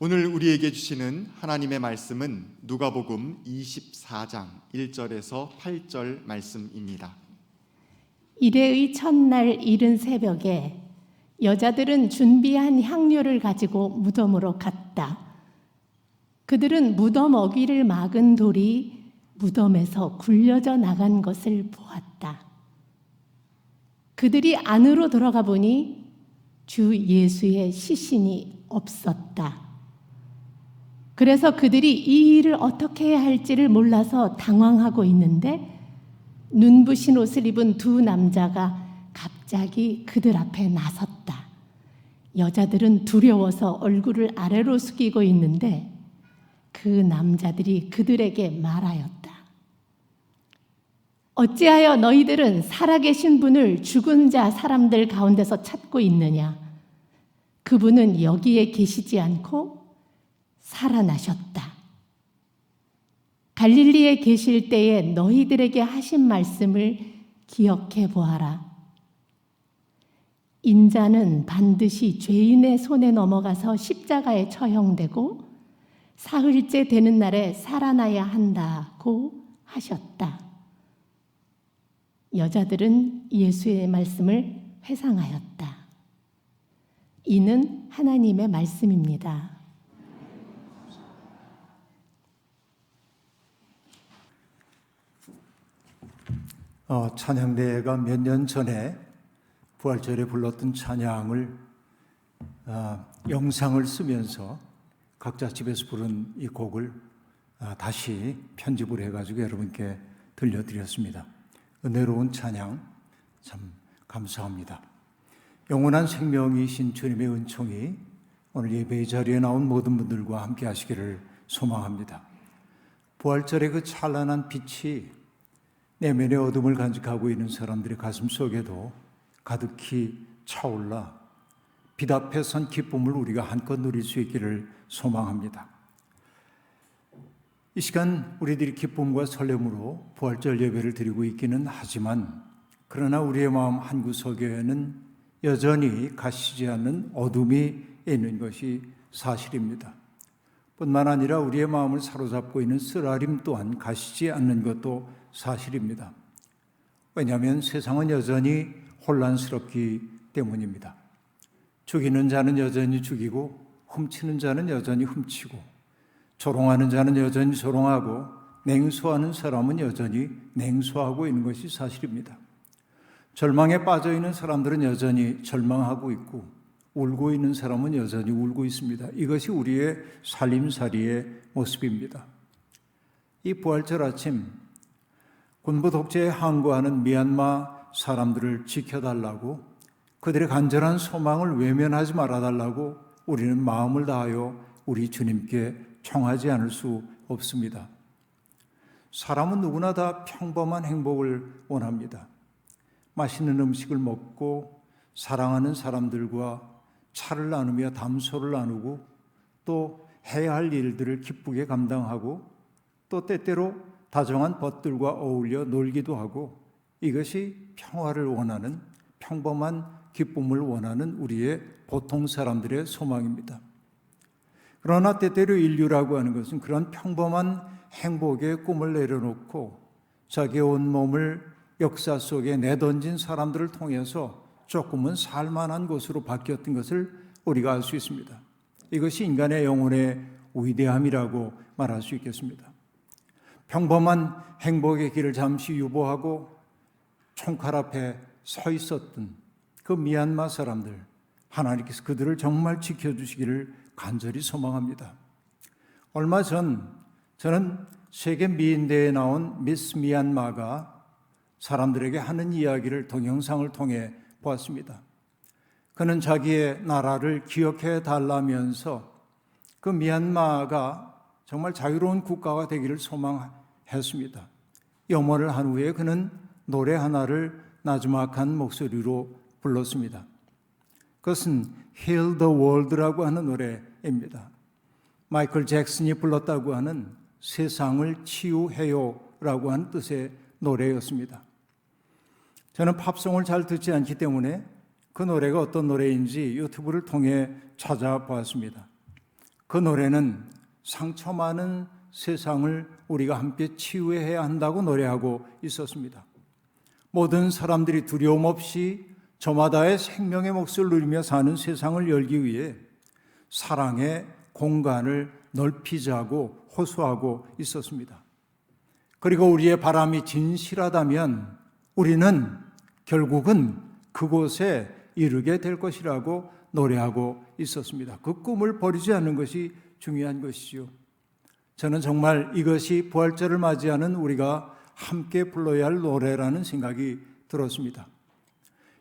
오늘 우리에게 주시는 하나님의 말씀은 누가복음 24장 1절에서 8절 말씀입니다. 이레의 첫날 이른 새벽에 여자들은 준비한 향료를 가지고 무덤으로 갔다. 그들은 무덤 어귀를 막은 돌이 무덤에서 굴려져 나간 것을 보았다. 그들이 안으로 들어가 보니 주 예수의 시신이 없었다. 그래서 그들이 이 일을 어떻게 해야 할지를 몰라서 당황하고 있는데 눈부신 옷을 입은 두 남자가 갑자기 그들 앞에 나섰다. 여자들은 두려워서 얼굴을 아래로 숙이고 있는데 그 남자들이 그들에게 말하였다. 어찌하여 너희들은 살아계신 분을 죽은 자 사람들 가운데서 찾고 있느냐? 그분은 여기에 계시지 않고 살아나셨다. 갈릴리에 계실 때에 너희들에게 하신 말씀을 기억해 보아라. 인자는 반드시 죄인의 손에 넘어가서 십자가에 처형되고 사흘째 되는 날에 살아나야 한다고 하셨다. 여자들은 예수의 말씀을 회상하였다. 이는 하나님의 말씀입니다. 찬양대회가 몇 년 전에 부활절에 불렀던 찬양을 영상을 쓰면서 각자 집에서 부른 이 곡을 다시 편집을 해가지고 여러분께 들려드렸습니다. 은혜로운 찬양 참 감사합니다. 영원한 생명이신 주님의 은총이 오늘 예배의 자리에 나온 모든 분들과 함께 하시기를 소망합니다. 부활절의 그 찬란한 빛이 내면의 어둠을 간직하고 있는 사람들의 가슴 속에도 가득히 차올라 빛 앞에 선 기쁨을 우리가 한껏 누릴 수 있기를 소망합니다. 이 시간 우리들이 기쁨과 설렘으로 부활절 예배를 드리고 있기는 하지만 그러나 우리의 마음 한구석에는 여전히 가시지 않는 어둠이 있는 것이 사실입니다. 뿐만 아니라 우리의 마음을 사로잡고 있는 쓰라림 또한 가시지 않는 것도 사실입니다. 왜냐하면 세상은 여전히 혼란스럽기 때문입니다. 죽이는 자는 여전히 죽이고 훔치는 자는 여전히 훔치고 조롱하는 자는 여전히 조롱하고 냉소하는 사람은 여전히 냉소하고 있는 것이 사실입니다. 절망에 빠져 있는 사람들은 여전히 절망하고 있고 울고 있는 사람은 여전히 울고 있습니다. 이것이 우리의 살림살이의 모습입니다. 이 부활절 아침 군부 독재에 항거하는 미얀마 사람들을 지켜달라고 그들의 간절한 소망을 외면하지 말아달라고 우리는 마음을 다하여 우리 주님께 청하지 않을 수 없습니다. 사람은 누구나 다 평범한 행복을 원합니다. 맛있는 음식을 먹고 사랑하는 사람들과 차를 나누며 담소를 나누고 또 해야 할 일들을 기쁘게 감당하고 또 때때로 다정한 벗들과 어울려 놀기도 하고 이것이 평화를 원하는 평범한 기쁨을 원하는 우리의 보통 사람들의 소망입니다. 그러나 때때로 인류라고 하는 것은 그런 평범한 행복의 꿈을 내려놓고 자기의 온몸을 역사 속에 내던진 사람들을 통해서 조금은 살만한 곳으로 바뀌었던 것을 우리가 알 수 있습니다. 이것이 인간의 영혼의 위대함이라고 말할 수 있겠습니다. 평범한 행복의 길을 잠시 유보하고 총칼 앞에 서 있었던 그 미얀마 사람들, 하나님께서 그들을 정말 지켜주시기를 간절히 소망합니다. 얼마 전 저는 세계 미인대회에 나온 미스 미얀마가 사람들에게 하는 이야기를 동영상을 통해 보았습니다. 그는 자기의 나라를 기억해 달라면서 그 미얀마가 정말 자유로운 국가가 되기를 소망했습니다. 염원을 한 후에 그는 노래 하나를 나지막한 목소리로 불렀습니다. 그것은 Heal the World라고 하는 노래입니다. 마이클 잭슨이 불렀다고 하는 세상을 치유해요라고 하는 뜻의 노래였습니다. 저는 팝송을 잘 듣지 않기 때문에 그 노래가 어떤 노래인지 유튜브를 통해 찾아보았습니다. 그 노래는 상처 많은 세상을 우리가 함께 치유해야 한다고 노래하고 있었습니다. 모든 사람들이 두려움 없이 저마다의 생명의 몫을 누리며 사는 세상을 열기 위해 사랑의 공간을 넓히자고 호소하고 있었습니다. 그리고 우리의 바람이 진실하다면 우리는 결국은 그곳에 이르게 될 것이라고 노래하고 있었습니다. 그 꿈을 버리지 않는 것이 중요한 것이죠. 저는 정말 이것이 부활절을 맞이하는 우리가 함께 불러야 할 노래라는 생각이 들었습니다.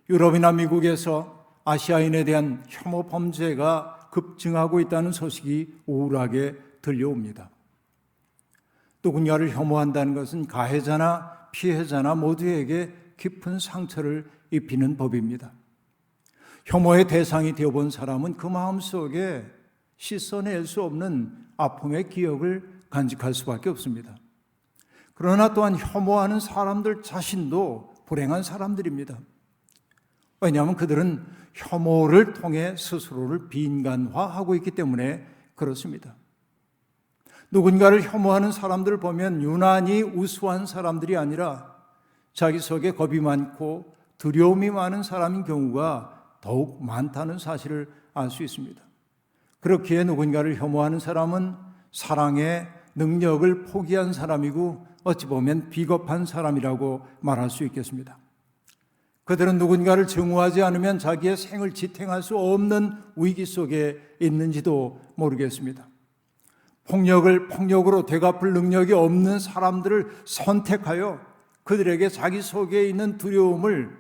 유럽이나 미국에서 아시아인에 대한 혐오 범죄가 급증하고 있다는 소식이 우울하게 들려옵니다. 누군가를 혐오한다는 것은 가해자나 피해자나 모두에게 깊은 상처를 입히는 법입니다. 혐오의 대상이 되어본 사람은 그 마음속에 씻어낼 수 없는 아픔의 기억을 간직할 수밖에 없습니다. 그러나 또한 혐오하는 사람들 자신도 불행한 사람들입니다. 왜냐하면 그들은 혐오를 통해 스스로를 비인간화하고 있기 때문에 그렇습니다. 누군가를 혐오하는 사람들을 보면 유난히 우수한 사람들이 아니라 자기 속에 겁이 많고 두려움이 많은 사람인 경우가 더욱 많다는 사실을 알 수 있습니다. 그렇기에 누군가를 혐오하는 사람은 사랑의 능력을 포기한 사람이고 어찌 보면 비겁한 사람이라고 말할 수 있겠습니다. 그들은 누군가를 증오하지 않으면 자기의 생을 지탱할 수 없는 위기 속에 있는지도 모르겠습니다. 폭력으로 되갚을 능력이 없는 사람들을 선택하여 그들에게 자기 속에 있는 두려움을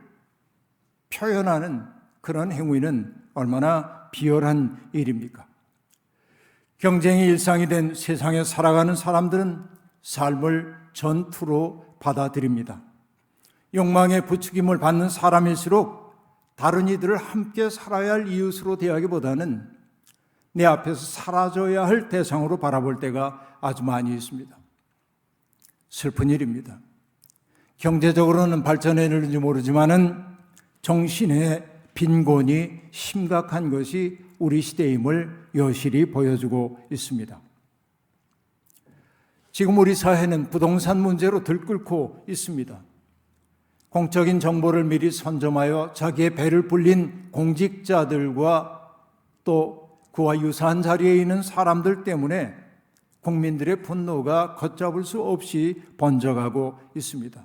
표현하는 그런 행위는 얼마나 비열한 일입니까? 경쟁이 일상이 된 세상에 살아가는 사람들은 삶을 전투로 받아들입니다. 욕망의 부추김을 받는 사람일수록 다른 이들을 함께 살아야 할 이웃으로 대하기보다는 내 앞에서 사라져야 할 대상으로 바라볼 때가 아주 많이 있습니다. 슬픈 일입니다. 경제적으로는 발전했는지 모르지만은 정신의 빈곤이 심각한 것이 우리 시대임을 여실히 보여주고 있습니다. 지금 우리 사회는 부동산 문제로 들끓고 있습니다. 공적인 정보를 미리 선점하여 자기의 배를 불린 공직자들과 또 그와 유사한 자리에 있는 사람들 때문에 국민들의 분노가 걷잡을 수 없이 번져가고 있습니다.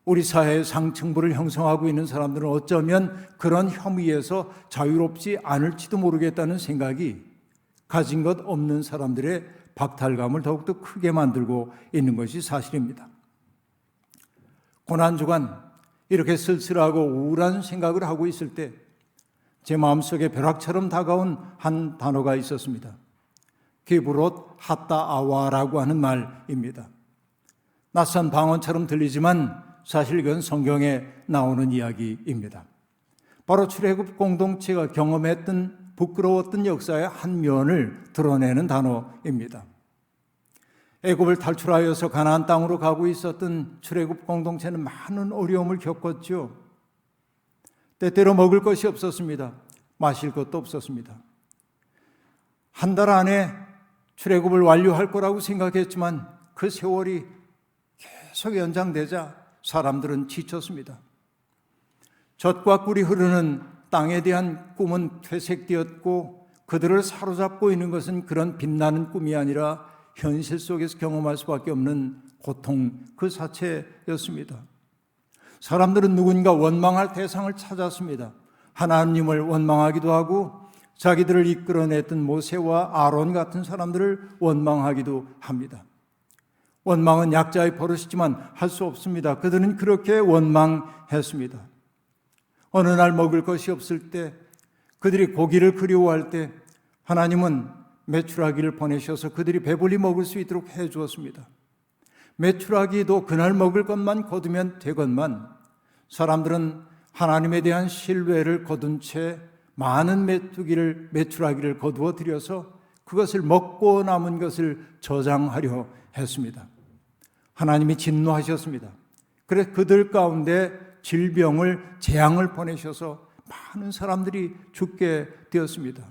우리 사회의 상층부를 형성하고 있는 사람들은 어쩌면 그런 혐의에서 자유롭지 않을지도 모르겠다는 생각이 가진 것 없는 사람들의 박탈감을 더욱더 크게 만들고 있는 것이 사실입니다. 고난주간 이렇게 쓸쓸하고 우울한 생각을 하고 있을 때 제 마음속에 벼락처럼 다가온 한 단어가 있었습니다. 기브롯 하따 아와라고 하는 말입니다. 낯선 방언처럼 들리지만 사실 이건 성경에 나오는 이야기입니다. 바로 출애굽 공동체가 경험했던 부끄러웠던 역사의 한 면을 드러내는 단어입니다. 애굽을 탈출하여서 가나안 땅으로 가고 있었던 출애굽 공동체는 많은 어려움을 겪었죠. 때때로 먹을 것이 없었습니다. 마실 것도 없었습니다. 한 달 안에 출애굽을 완료할 거라고 생각했지만 그 세월이 계속 연장되자 사람들은 지쳤습니다. 젖과 꿀이 흐르는 땅에 대한 꿈은 퇴색되었고 그들을 사로잡고 있는 것은 그런 빛나는 꿈이 아니라 현실 속에서 경험할 수밖에 없는 고통 그 자체였습니다. 사람들은 누군가 원망할 대상을 찾았습니다. 하나님을 원망하기도 하고 자기들을 이끌어냈던 모세와 아론 같은 사람들을 원망하기도 합니다. 원망은 약자의 버릇이지만 할 수 없습니다. 그들은 그렇게 원망했습니다. 어느 날 먹을 것이 없을 때 그들이 고기를 그리워할 때 하나님은 메추라기를 보내셔서 그들이 배불리 먹을 수 있도록 해주었습니다. 메추라기도 그날 먹을 것만 거두면 되건만 사람들은 하나님에 대한 신뢰를 거둔 채 많은 메추라기를 거두어 들여서 그것을 먹고 남은 것을 저장하려 했습니다. 하나님이 진노하셨습니다. 그래서 그들 가운데 질병을 재앙을 보내셔서 많은 사람들이 죽게 되었습니다.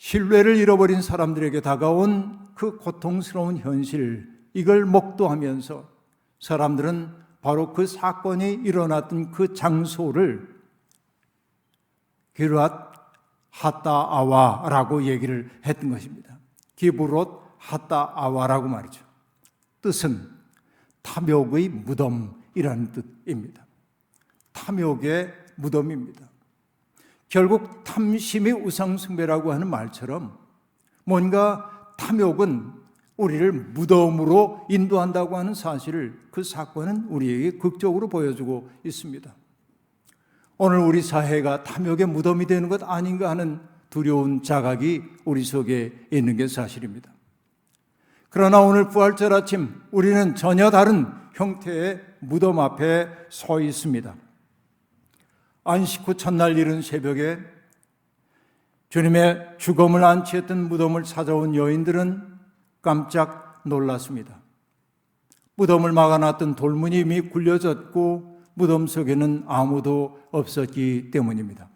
신뢰를 잃어버린 사람들에게 다가온 그 고통스러운 현실, 이걸 목도하면서 사람들은 바로 그 사건이 일어났던 그 장소를 기브롯 핫다아와라고 얘기를 했던 것입니다. 기브롯 핫다아와라고 말이죠. 뜻은 탐욕의 무덤이라는 뜻입니다. 탐욕의 무덤입니다. 결국 탐심이 우상숭배라고 하는 말처럼 뭔가 탐욕은 우리를 무덤으로 인도한다고 하는 사실을 그 사건은 우리에게 극적으로 보여주고 있습니다. 오늘 우리 사회가 탐욕의 무덤이 되는 것 아닌가 하는 두려운 자각이 우리 속에 있는 게 사실입니다. 그러나 오늘 부활절 아침 우리는 전혀 다른 형태의 무덤 앞에 서 있습니다. 안식 후 첫날 이른 새벽에 주님의 죽음을 안치했던 무덤을 찾아온 여인들은 깜짝 놀랐습니다. 무덤을 막아놨던 돌문이 이미 굴려졌고 무덤 속에는 아무도 없었기 때문입니다.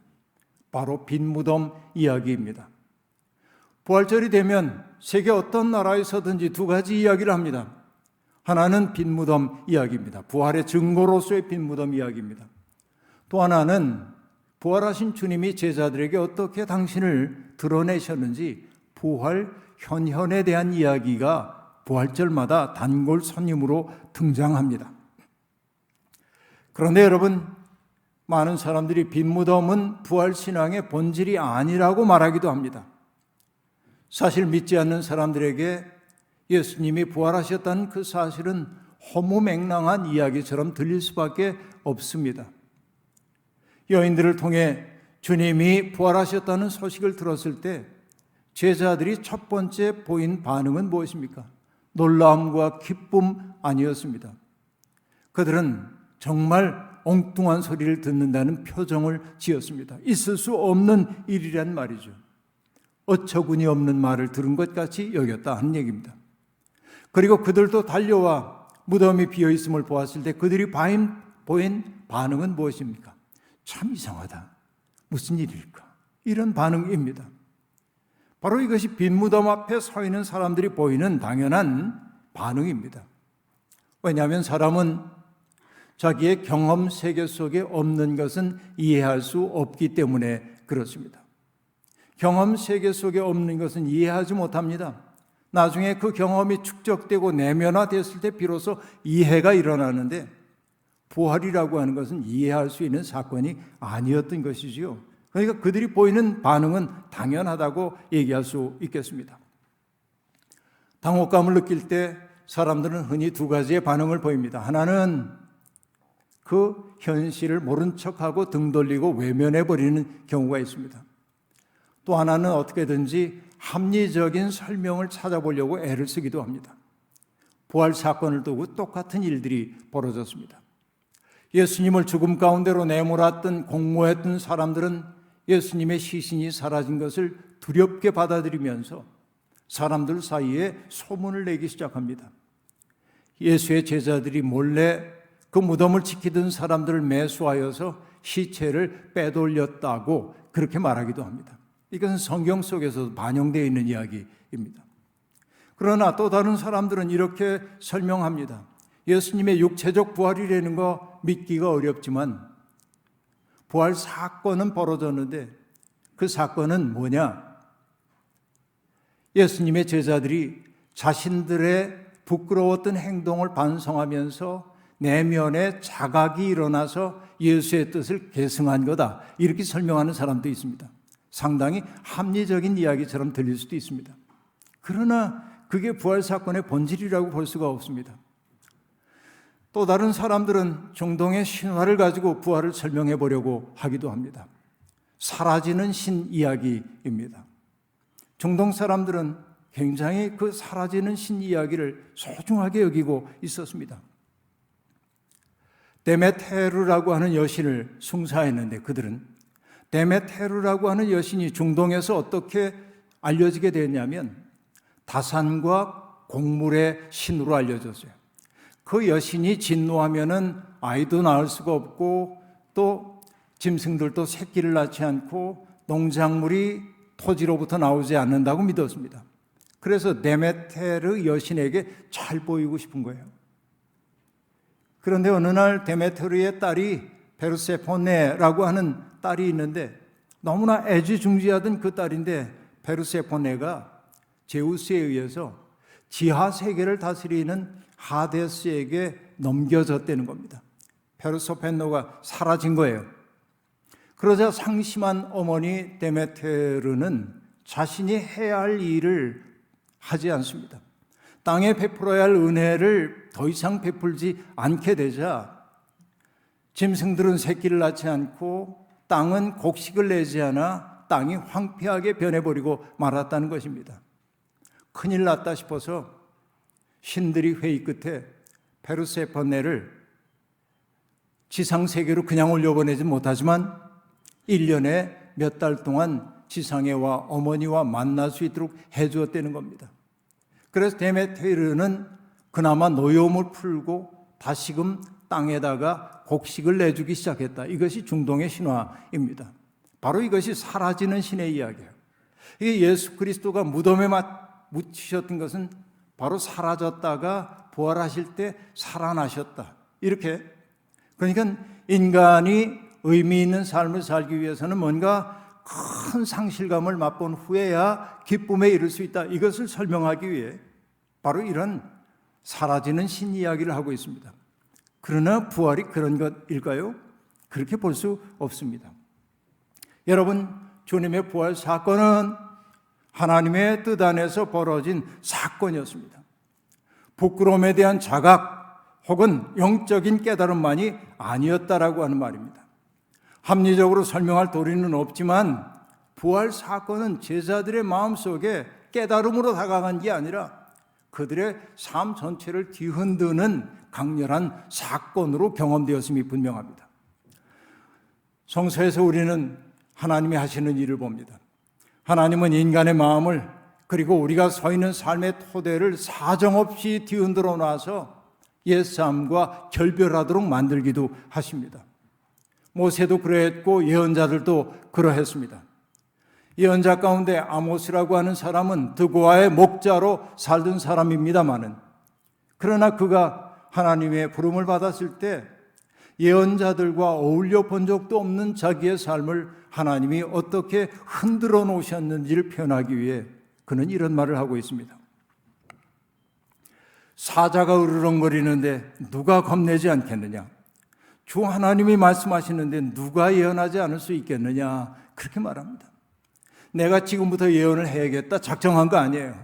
바로 빈 무덤 이야기입니다. 부활절이 되면 세계 어떤 나라에서든지 두 가지 이야기를 합니다. 하나는 빈 무덤 이야기입니다. 부활의 증거로서의 빈 무덤 이야기입니다. 또 하나는 부활하신 주님이 제자들에게 어떻게 당신을 드러내셨는지 부활 현현에 대한 이야기가 부활절마다 단골 손님으로 등장합니다. 그런데 여러분, 많은 사람들이 빈 무덤은 부활신앙의 본질이 아니라고 말하기도 합니다. 사실 믿지 않는 사람들에게 예수님이 부활하셨다는 그 사실은 허무맹랑한 이야기처럼 들릴 수밖에 없습니다. 여인들을 통해 주님이 부활하셨다는 소식을 들었을 때 제자들이 첫 번째 보인 반응은 무엇입니까? 놀라움과 기쁨 아니었습니다. 그들은 정말 엉뚱한 소리를 듣는다는 표정을 지었습니다. 있을 수 없는 일이란 말이죠. 어처구니 없는 말을 들은 것 같이 여겼다 하는 얘기입니다. 그리고 그들도 달려와 무덤이 비어있음을 보았을 때 그들이 보인 반응은 무엇입니까? 참 이상하다. 무슨 일일까? 이런 반응입니다. 바로 이것이 빈 무덤 앞에 서 있는 사람들이 보이는 당연한 반응입니다. 왜냐하면 사람은 자기의 경험 세계 속에 없는 것은 이해할 수 없기 때문에 그렇습니다. 경험 세계 속에 없는 것은 이해하지 못합니다. 나중에 그 경험이 축적되고 내면화됐을 때 비로소 이해가 일어나는데 부활이라고 하는 것은 이해할 수 있는 사건이 아니었던 것이지요. 그러니까 그들이 보이는 반응은 당연하다고 얘기할 수 있겠습니다. 당혹감을 느낄 때 사람들은 흔히 두 가지의 반응을 보입니다. 하나는 그 현실을 모른 척하고 등 돌리고 외면해버리는 경우가 있습니다. 또 하나는 어떻게든지 합리적인 설명을 찾아보려고 애를 쓰기도 합니다. 부활 사건을 두고 똑같은 일들이 벌어졌습니다. 예수님을 죽음 가운데로 내몰았던 공모했던 사람들은 예수님의 시신이 사라진 것을 두렵게 받아들이면서 사람들 사이에 소문을 내기 시작합니다. 예수의 제자들이 몰래 그 무덤을 지키던 사람들을 매수하여서 시체를 빼돌렸다고 그렇게 말하기도 합니다. 이것은 성경 속에서 반영되어 있는 이야기입니다. 그러나 또 다른 사람들은 이렇게 설명합니다. 예수님의 육체적 부활이라는 거 믿기가 어렵지만 부활 사건은 벌어졌는데 그 사건은 뭐냐? 예수님의 제자들이 자신들의 부끄러웠던 행동을 반성하면서 내면에 자각이 일어나서 예수의 뜻을 계승한 거다. 이렇게 설명하는 사람도 있습니다. 상당히 합리적인 이야기처럼 들릴 수도 있습니다. 그러나 그게 부활 사건의 본질이라고 볼 수가 없습니다. 또 다른 사람들은 중동의 신화를 가지고 부활을 설명해 보려고 하기도 합니다. 사라지는 신 이야기입니다. 중동 사람들은 굉장히 그 사라지는 신 이야기를 소중하게 여기고 있었습니다. 데메테르라고 하는 여신을 숭사했는데 그들은 데메테르라고 하는 여신이 중동에서 어떻게 알려지게 됐냐면 다산과 곡물의 신으로 알려졌어요. 그 여신이 진노하면은 아이도 낳을 수가 없고 또 짐승들도 새끼를 낳지 않고 농작물이 토지로부터 나오지 않는다고 믿었습니다. 그래서 데메테르 여신에게 잘 보이고 싶은 거예요. 그런데 어느 날 데메테르의 딸이 베르세포네라고 하는 딸이 있는데 너무나 애지중지하던 그 딸인데 베르세포네가 제우스에 의해서 지하 세계를 다스리는 하데스에게 넘겨졌다는 겁니다. 베르세포네가 사라진 거예요. 그러자 상심한 어머니 데메테르는 자신이 해야 할 일을 하지 않습니다. 땅에 베풀어야 할 은혜를 더 이상 베풀지 않게 되자 짐승들은 새끼를 낳지 않고 땅은 곡식을 내지 않아 땅이 황폐하게 변해버리고 말았다는 것입니다. 큰일 났다 싶어서 신들이 회의 끝에 페르세포네를 지상세계로 그냥 올려보내지 못하지만 1년에 몇 달 동안 지상에 와 어머니와 만날 수 있도록 해주었다는 겁니다. 그래서 데메테르는 그나마 노여움을 풀고 다시금 땅에다가 곡식을 내주기 시작했다. 이것이 중동의 신화입니다. 바로 이것이 사라지는 신의 이야기예요. 이게 예수 그리스도가 무덤에 묻히셨던 것은 바로 사라졌다가 부활하실 때 살아나셨다. 이렇게. 그러니까 인간이 의미 있는 삶을 살기 위해서는 뭔가 큰 상실감을 맛본 후에야 기쁨에 이를 수 있다. 이것을 설명하기 위해 바로 이런 사라지는 신 이야기를 하고 있습니다. 그러나 부활이 그런 것일까요? 그렇게 볼 수 없습니다. 여러분, 주님의 부활 사건은 하나님의 뜻 안에서 벌어진 사건이었습니다. 부끄러움에 대한 자각 혹은 영적인 깨달음만이 아니었다라고 하는 말입니다. 합리적으로 설명할 도리는 없지만 부활 사건은 제자들의 마음속에 깨달음으로 다가간 게 아니라 그들의 삶 전체를 뒤흔드는 강렬한 사건으로 경험되었음이 분명합니다. 성서에서 우리는 하나님이 하시는 일을 봅니다. 하나님은 인간의 마음을 그리고 우리가 서 있는 삶의 토대를 사정없이 뒤흔들어 놔서 옛삶과 결별하도록 만들기도 하십니다. 모세도 그러했고 예언자들도 그러했습니다. 예언자 가운데 아모스라고 하는 사람은 드고아의 목자로 살던 사람입니다마는 그러나 그가 하나님의 부름을 받았을 때 예언자들과 어울려 본 적도 없는 자기의 삶을 하나님이 어떻게 흔들어 놓으셨는지를 표현하기 위해 그는 이런 말을 하고 있습니다. 사자가 으르렁거리는데 누가 겁내지 않겠느냐? 주 하나님이 말씀하시는데 누가 예언하지 않을 수 있겠느냐? 그렇게 말합니다. 내가 지금부터 예언을 해야겠다 작정한 거 아니에요.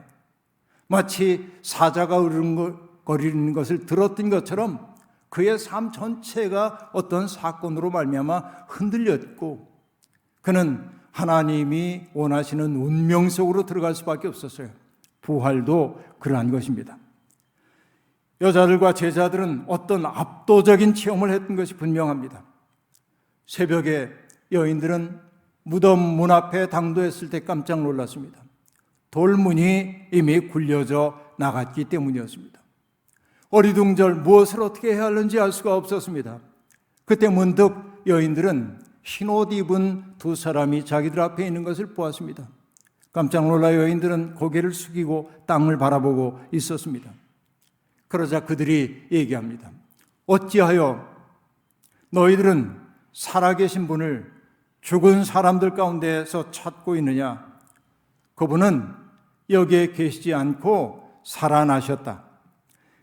마치 사자가 으르렁거리는 것을 들었던 것처럼 그의 삶 전체가 어떤 사건으로 말미암아 흔들렸고 그는 하나님이 원하시는 운명 속으로 들어갈 수밖에 없었어요. 부활도 그러한 것입니다. 여자들과 제자들은 어떤 압도적인 체험을 했던 것이 분명합니다. 새벽에 여인들은 무덤 문 앞에 당도했을 때 깜짝 놀랐습니다. 돌문이 이미 굴려져 나갔기 때문이었습니다. 어리둥절 무엇을 어떻게 해야 하는지 알 수가 없었습니다. 그때 문득 여인들은 흰옷 입은 두 사람이 자기들 앞에 있는 것을 보았습니다. 깜짝 놀라 여인들은 고개를 숙이고 땅을 바라보고 있었습니다. 그러자 그들이 얘기합니다. 어찌하여 너희들은 살아계신 분을 죽은 사람들 가운데서 찾고 있느냐? 그분은 여기에 계시지 않고 살아나셨다.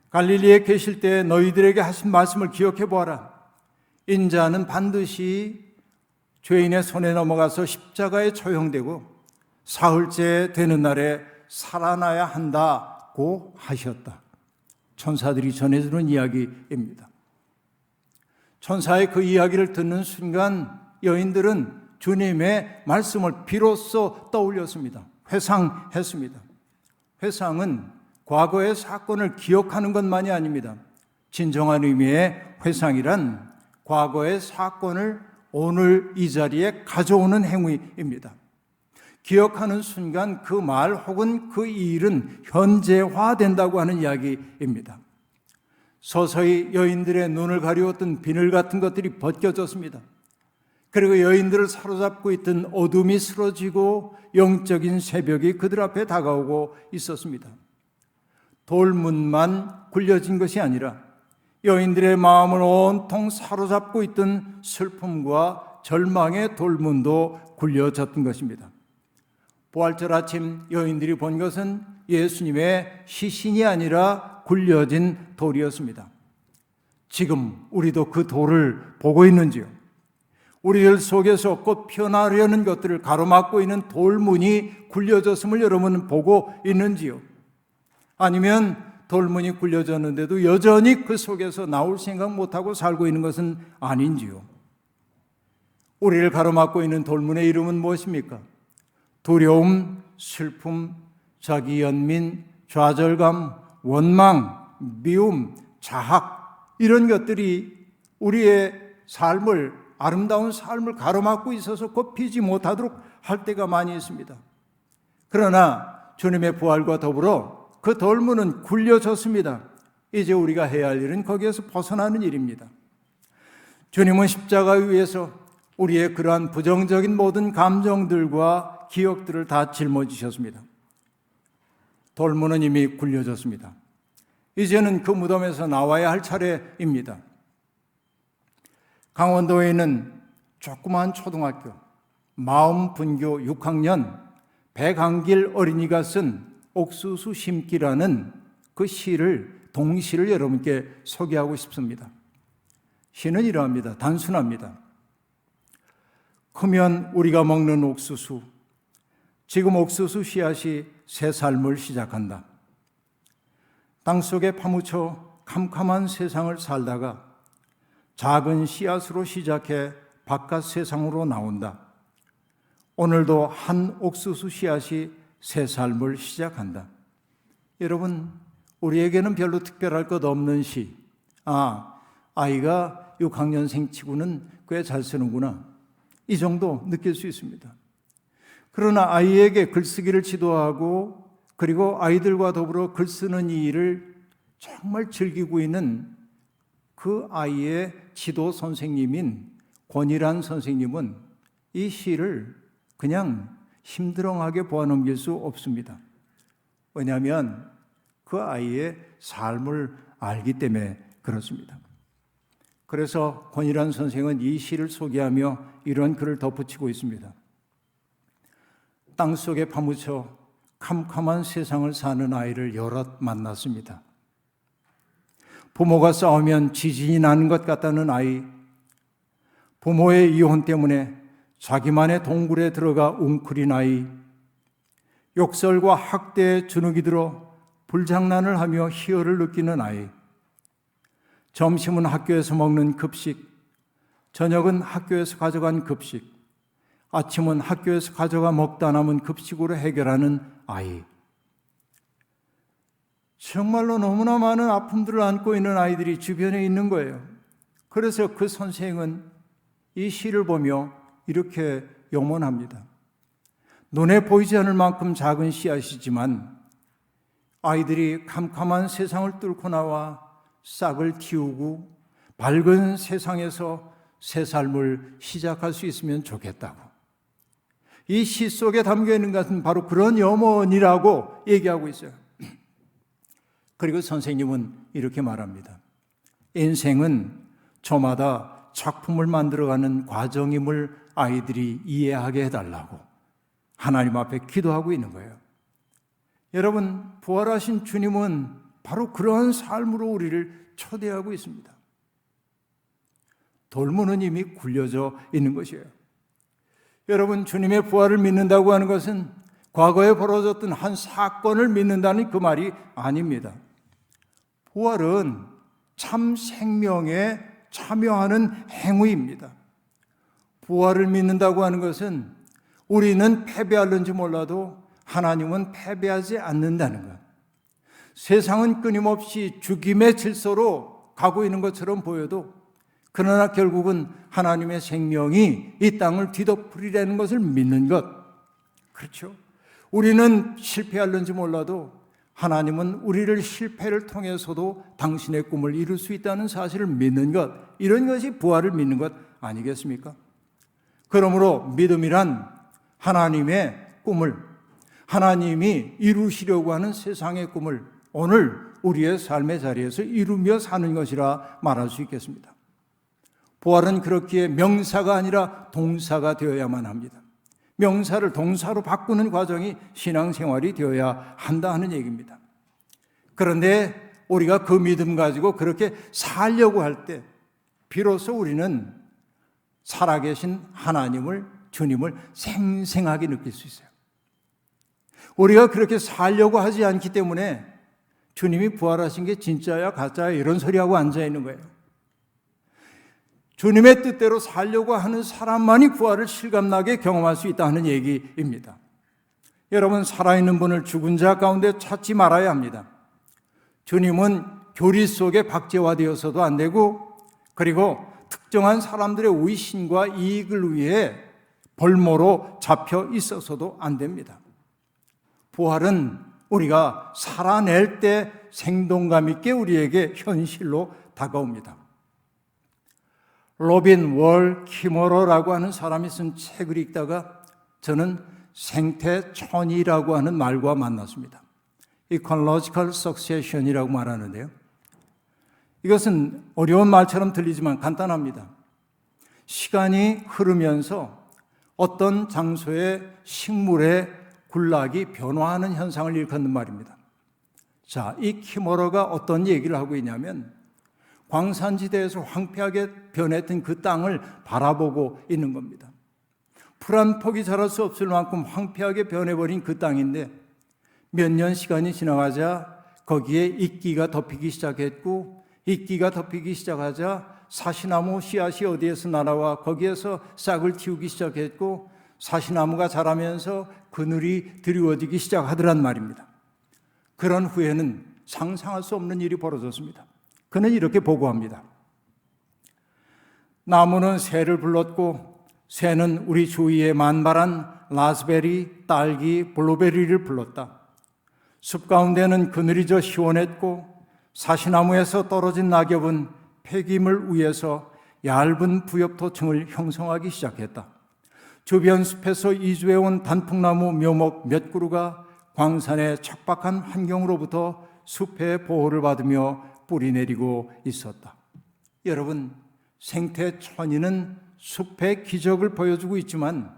갈릴리에 계실 때 너희들에게 하신 말씀을 기억해 보아라. 인자는 반드시 죄인의 손에 넘어가서 십자가에 처형되고 사흘째 되는 날에 살아나야 한다고 하셨다. 천사들이 전해주는 이야기입니다. 천사의 그 이야기를 듣는 순간 여인들은 주님의 말씀을 비로소 떠올렸습니다. 회상했습니다. 회상은 과거의 사건을 기억하는 것만이 아닙니다. 진정한 의미의 회상이란 과거의 사건을 오늘 이 자리에 가져오는 행위입니다. 기억하는 순간 그 말 혹은 그 일은 현재화된다고 하는 이야기입니다. 서서히 여인들의 눈을 가리웠던 비늘 같은 것들이 벗겨졌습니다. 그리고 여인들을 사로잡고 있던 어둠이 쓰러지고 영적인 새벽이 그들 앞에 다가오고 있었습니다. 돌문만 굴려진 것이 아니라 여인들의 마음을 온통 사로잡고 있던 슬픔과 절망의 돌문도 굴려졌던 것입니다. 부활절 아침 여인들이 본 것은 예수님의 시신이 아니라 굴려진 돌이었습니다. 지금 우리도 그 돌을 보고 있는지요? 우리들 속에서 곧 피어나려는 것들을 가로막고 있는 돌문이 굴려졌음을 여러분은 보고 있는지요? 아니면 돌문이 굴려졌는데도 여전히 그 속에서 나올 생각 못하고 살고 있는 것은 아닌지요? 우리를 가로막고 있는 돌문의 이름은 무엇입니까? 두려움, 슬픔, 자기 연민, 좌절감, 원망, 미움, 자학, 이런 것들이 우리의 삶을, 아름다운 삶을 가로막고 있어서 곧 피지 못하도록 할 때가 많이 있습니다. 그러나 주님의 부활과 더불어 그 돌문은 굴려졌습니다. 이제 우리가 해야 할 일은 거기에서 벗어나는 일입니다. 주님은 십자가 위에서 우리의 그러한 부정적인 모든 감정들과 기억들을 다 짊어지셨습니다. 돌문은 이미 굴려졌습니다. 이제는 그 무덤에서 나와야 할 차례입니다. 강원도에 있는 조그마한 초등학교 마음분교 6학년 백한길 어린이가 쓴 옥수수 심기라는 그 시를, 동시를 여러분께 소개하고 싶습니다. 시는 이러합니다. 단순합니다. 크면 우리가 먹는 옥수수, 지금 옥수수 씨앗이 새 삶을 시작한다. 땅속에 파묻혀 캄캄한 세상을 살다가 작은 씨앗으로 시작해 바깥 세상으로 나온다. 오늘도 한 옥수수 씨앗이 새 삶을 시작한다. 여러분, 우리에게는 별로 특별할 것 없는 시. 아이가 6학년생 치고는 꽤 잘 쓰는구나. 이 정도 느낄 수 있습니다. 그러나 아이에게 글쓰기를 지도하고 그리고 아이들과 더불어 글 쓰는 이 일을 정말 즐기고 있는 그 아이의 지도 선생님인 권일환 선생님은 이 시를 그냥 힘들어하게 보아넘길 수 없습니다. 왜냐하면 그 아이의 삶을 알기 때문에 그렇습니다. 그래서 권일환 선생은 이 시를 소개하며 이런 글을 덧붙이고 있습니다. 땅속에 파묻혀 캄캄한 세상을 사는 아이를 여럿 만났습니다. 부모가 싸우면 지진이 나는 것 같다는 아이, 부모의 이혼 때문에 자기만의 동굴에 들어가 웅크린 아이, 욕설과 학대에 주눅이 들어 불장난을 하며 희열을 느끼는 아이, 점심은 학교에서 먹는 급식, 저녁은 학교에서 가져간 급식, 아침은 학교에서 가져가 먹다 남은 급식으로 해결하는 아이. 정말로 너무나 많은 아픔들을 안고 있는 아이들이 주변에 있는 거예요. 그래서 그 선생은 이 시를 보며 이렇게 염원합니다. 눈에 보이지 않을 만큼 작은 씨앗이지만 아이들이 캄캄한 세상을 뚫고 나와 싹을 틔우고 밝은 세상에서 새 삶을 시작할 수 있으면 좋겠다고. 이 시 속에 담겨 있는 것은 바로 그런 염원이라고 얘기하고 있어요. 그리고 선생님은 이렇게 말합니다. 인생은 저마다 작품을 만들어가는 과정임을 아이들이 이해하게 해달라고 하나님 앞에 기도하고 있는 거예요. 여러분, 부활하신 주님은 바로 그러한 삶으로 우리를 초대하고 있습니다. 돌문은 이미 굴려져 있는 것이에요. 여러분, 주님의 부활을 믿는다고 하는 것은 과거에 벌어졌던 한 사건을 믿는다는 그 말이 아닙니다. 부활은 참 생명에 참여하는 행위입니다. 부활을 믿는다고 하는 것은 우리는 패배할는지 몰라도 하나님은 패배하지 않는다는 것. 세상은 끊임없이 죽임의 질서로 가고 있는 것처럼 보여도 그러나 결국은 하나님의 생명이 이 땅을 뒤덮으리라는 것을 믿는 것. 그렇죠? 우리는 실패할는지 몰라도 하나님은 우리를 실패를 통해서도 당신의 꿈을 이룰 수 있다는 사실을 믿는 것. 이런 것이 부활을 믿는 것 아니겠습니까? 그러므로 믿음이란 하나님의 꿈을, 하나님이 이루시려고 하는 세상의 꿈을 오늘 우리의 삶의 자리에서 이루며 사는 것이라 말할 수 있겠습니다. 부활은 그렇기에 명사가 아니라 동사가 되어야만 합니다. 명사를 동사로 바꾸는 과정이 신앙생활이 되어야 한다 하는 얘기입니다. 그런데 우리가 그 믿음 가지고 그렇게 살려고 할 때 비로소 우리는 살아계신 하나님을, 주님을 생생하게 느낄 수 있어요. 우리가 그렇게 살려고 하지 않기 때문에 주님이 부활하신 게 진짜야 가짜야 이런 소리하고 앉아있는 거예요. 주님의 뜻대로 살려고 하는 사람만이 부활을 실감나게 경험할 수 있다는 얘기입니다. 여러분, 살아있는 분을 죽은 자 가운데 찾지 말아야 합니다. 주님은 교리 속에 박제화되어서도 안 되고, 그리고 특정한 사람들의 위신과 이익을 위해 볼모로 잡혀 있어서도 안 됩니다. 부활은 우리가 살아낼 때 생동감 있게 우리에게 현실로 다가옵니다. 로빈 월 키머러라고 하는 사람이 쓴 책을 읽다가 저는 생태천이라고 하는 말과 만났습니다. Ecological Succession이라고 말하는데요. 이것은 어려운 말처럼 들리지만 간단합니다. 시간이 흐르면서 어떤 장소의 식물의 군락이 변화하는 현상을 일컫는 말입니다. 자, 이 키머러가 어떤 얘기를 하고 있냐면 광산지대에서 황폐하게 변했던 그 땅을 바라보고 있는 겁니다. 풀 한 폭이 자랄 수 없을 만큼 황폐하게 변해버린 그 땅인데 몇 년 시간이 지나가자 거기에 이끼가 덮이기 시작했고, 이끼가 덮이기 시작하자 사시나무 씨앗이 어디에서 날아와 거기에서 싹을 틔우기 시작했고, 사시나무가 자라면서 그늘이 드리워지기 시작하더란 말입니다. 그런 후에는 상상할 수 없는 일이 벌어졌습니다. 그는 이렇게 보고합니다. 나무는 새를 불렀고, 새는 우리 주위에 만발한 라즈베리, 딸기, 블루베리를 불렀다. 숲 가운데는 그늘이 져 시원했고, 사시나무에서 떨어진 낙엽은 폐기물 위에서 얇은 부엽토층을 형성하기 시작했다. 주변 숲에서 이주해온 단풍나무 묘목 몇 그루가 광산의 척박한 환경으로부터 숲의 보호를 받으며 뿌리 내리고 있었다. 여러분, 생태천이는 숲의 기적을 보여주고 있지만,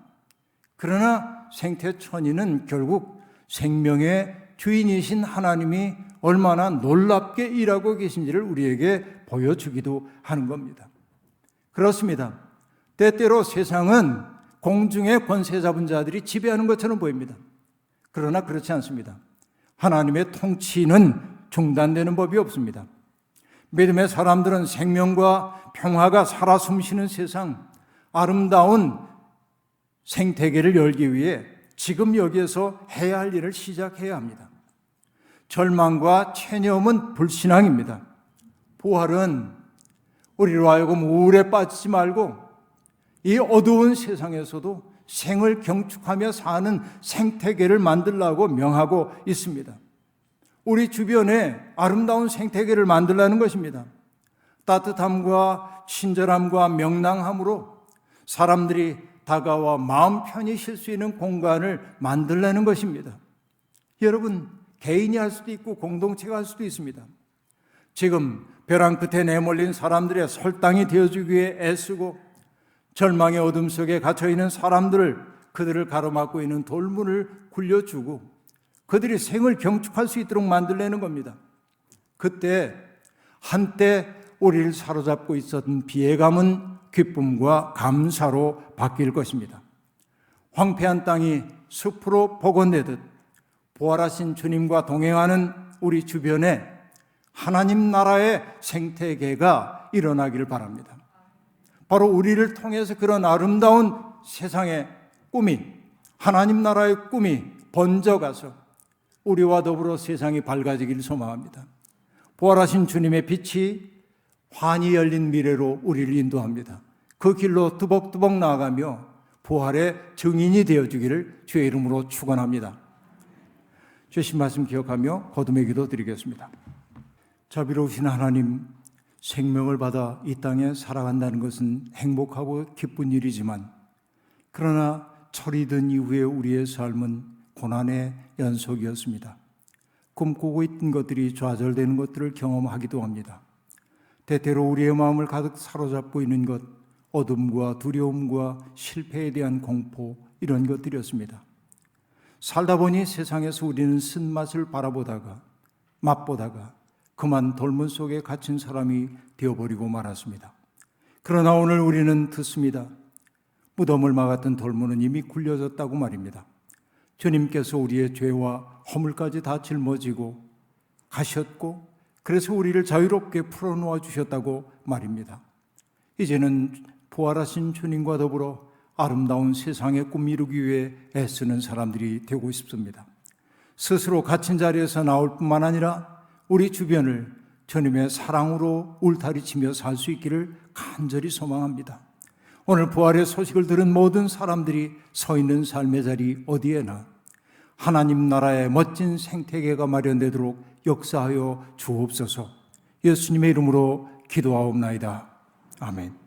그러나 생태천이는 결국 생명의 주인이신 하나님이 얼마나 놀랍게 일하고 계신지를 우리에게 보여주기도 하는 겁니다. 그렇습니다. 때때로 세상은 공중의 권세 잡은 자들이 지배하는 것처럼 보입니다. 그러나 그렇지 않습니다. 하나님의 통치는 중단되는 법이 없습니다. 믿음의 사람들은 생명과 평화가 살아 숨쉬는 세상, 아름다운 생태계를 열기 위해 지금 여기에서 해야 할 일을 시작해야 합니다. 절망과 체념은 불신앙입니다. 부활은 우리로 하여금 우울에 빠지지 말고 이 어두운 세상에서도 생을 경축하며 사는 생태계를 만들라고 명하고 있습니다. 우리 주변에 아름다운 생태계를 만들라는 것입니다. 따뜻함과 친절함과 명랑함으로 사람들이 다가와 마음 편히 쉴 수 있는 공간을 만들라는 것입니다. 여러분, 개인이 할 수도 있고 공동체가 할 수도 있습니다. 지금 벼랑 끝에 내몰린 사람들의 설당이 되어주기 위해 애쓰고 절망의 어둠 속에 갇혀있는 사람들을, 그들을 가로막고 있는 돌문을 굴려주고 그들이 생을 경축할 수 있도록 만들려는 겁니다. 그때 한때 우리를 사로잡고 있었던 비애감은 기쁨과 감사로 바뀔 것입니다. 황폐한 땅이 숲으로 복원되듯 부활하신 주님과 동행하는 우리 주변에 하나님 나라의 생태계가 일어나기를 바랍니다. 바로 우리를 통해서 그런 아름다운 세상의 꿈이, 하나님 나라의 꿈이 번져가서 우리와 더불어 세상이 밝아지기를 소망합니다. 부활하신 주님의 빛이 환히 열린 미래로 우리를 인도합니다. 그 길로 뚜벅뚜벅 나아가며 부활의 증인이 되어주기를 주의 이름으로 축원합니다. 주신 말씀 기억하며 거듭의 기도 드리겠습니다. 자비로우신 하나님, 생명을 받아 이 땅에 살아간다는 것은 행복하고 기쁜 일이지만 그러나 철이 든 이후에 우리의 삶은 고난의 연속이었습니다. 꿈꾸고 있던 것들이 좌절되는 것들을 경험하기도 합니다. 때때로 우리의 마음을 가득 사로잡고 있는 것, 어둠과 두려움과 실패에 대한 공포, 이런 것들이었습니다. 살다 보니 세상에서 우리는 쓴맛을 바라보다가 맛보다가 그만 돌문 속에 갇힌 사람이 되어버리고 말았습니다. 그러나 오늘 우리는 듣습니다. 무덤을 막았던 돌문은 이미 굴려졌다고 말입니다. 주님께서 우리의 죄와 허물까지 다 짊어지고 가셨고, 그래서 우리를 자유롭게 풀어놓아 주셨다고 말입니다. 이제는 부활하신 주님과 더불어 아름다운 세상의 꿈 이루기 위해 애쓰는 사람들이 되고 싶습니다. 스스로 갇힌 자리에서 나올 뿐만 아니라 우리 주변을 주님의 사랑으로 울타리치며 살 수 있기를 간절히 소망합니다. 오늘 부활의 소식을 들은 모든 사람들이 서 있는 삶의 자리 어디에나 하나님 나라의 멋진 생태계가 마련되도록 역사하여 주옵소서. 예수님의 이름으로 기도하옵나이다. 아멘.